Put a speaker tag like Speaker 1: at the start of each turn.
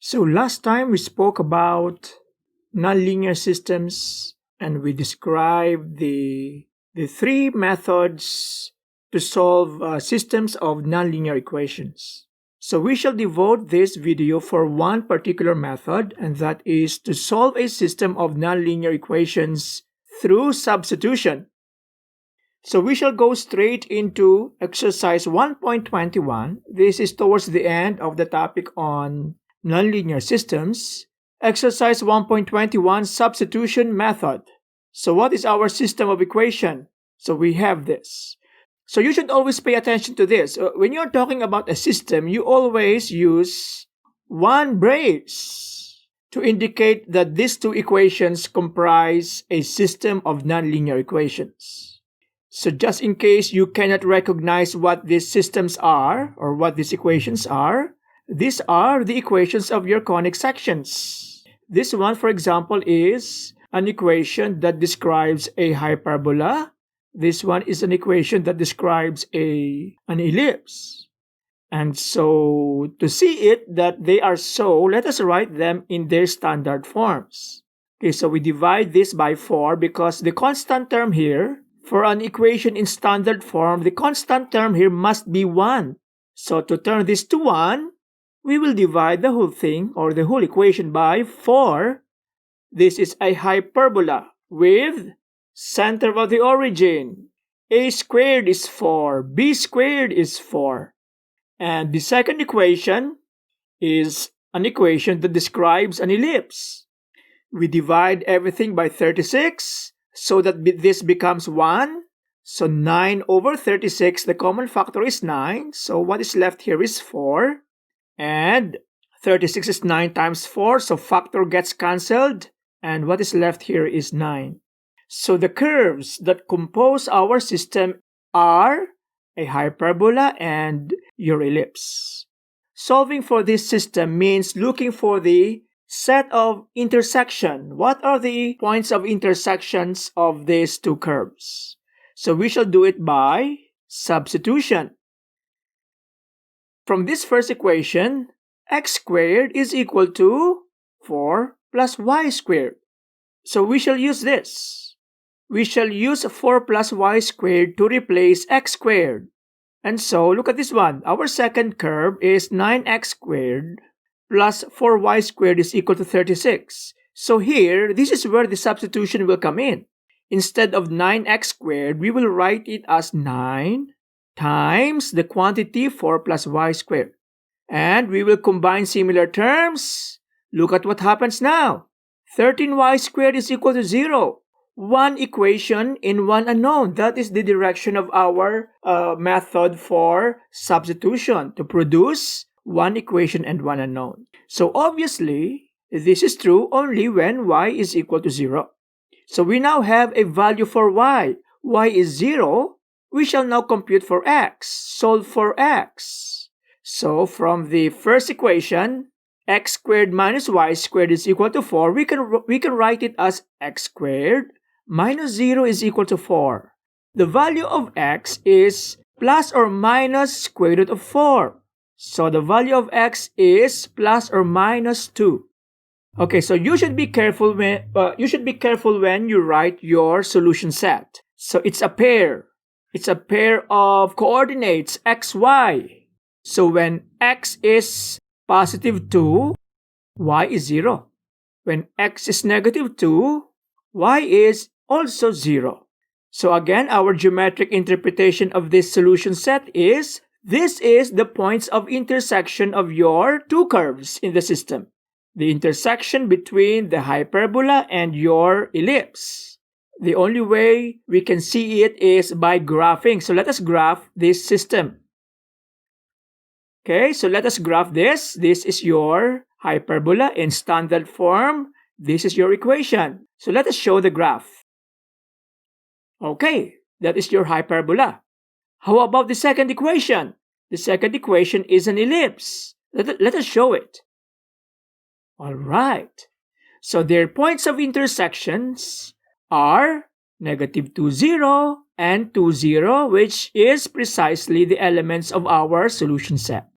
Speaker 1: So last time we spoke about nonlinear systems and we described the three methods to solve systems of nonlinear equations. So we shall devote this video for one particular method, and that is to solve a system of nonlinear equations through substitution. So we shall go straight into exercise 1.21. This is towards the end of the topic on nonlinear systems. Exercise 1.21, substitution method. So what is our system of equation? So we have this. So you should always pay attention to this. When you're talking about a system, you always use one brace to indicate that these two equations comprise a system of nonlinear equations. So just in case you cannot recognize what these systems are or what these equations are, these are the equations of your conic sections. This one, for example, is an equation that describes a hyperbola. This one is an equation that describes an ellipse. And so to see it that they are so, let us write them in their standard forms. Okay, so we divide this by 4 because the constant term here, for an equation in standard form, the constant term here must be 1. So to turn this to 1, we will divide the whole thing or the whole equation by 4. This is a hyperbola with center of the origin. A squared is 4, b squared is 4. And the second equation is an equation that describes an ellipse. We divide everything by 36 so that this becomes 1. So 9 over 36, the common factor is 9. So what is left here is 4. And 36 is 9 times 4, so factor gets cancelled. And what is left here is 9. So the curves that compose our system are a hyperbola and your ellipse. Solving for this system means looking for the set of intersection. What are the points of intersections of these two curves? So we shall do it by substitution. From this first equation, x squared is equal to 4 plus y squared. So we shall use this. We shall use 4 plus y squared to replace x squared. And so, look at this one. Our second curve is 9x squared plus 4y squared is equal to 36. So here, this is where the substitution will come in. Instead of 9x squared, we will write it as 9 times the quantity 4 plus y squared. And we will combine similar terms. Look at what happens now. 13y squared is equal to 0. One equation in one unknown. That is the direction of our method for substitution, to produce one equation and one unknown. So obviously, this is true only when y is equal to 0. So we now have a value for y. Y is 0. We shall now compute for x, solve for x. So from the first equation, x squared minus y squared is equal to 4. We can write it as x squared minus 0 is equal to 4. The value of x is plus or minus square root of 4. So the value of x is plus or minus 2. Okay, so you should be careful when you write your solution set. So it's a pair. It's a pair of coordinates x, y. So when x is positive 2, y is 0. When x is negative 2, y is also 0. So again, our geometric interpretation of this solution set is, this is the points of intersection of your two curves in the system. The intersection between the hyperbola and your ellipse. The only way we can see it is by graphing. So let us graph this system. Okay, so let us graph this. This is your hyperbola in standard form. This is your equation. So let us show the graph. Okay, that is your hyperbola. How about the second equation? The second equation is an ellipse. Let us show it. Alright, so their points of intersections are negative 2, 0 and 2, 0, which is precisely the elements of our solution set.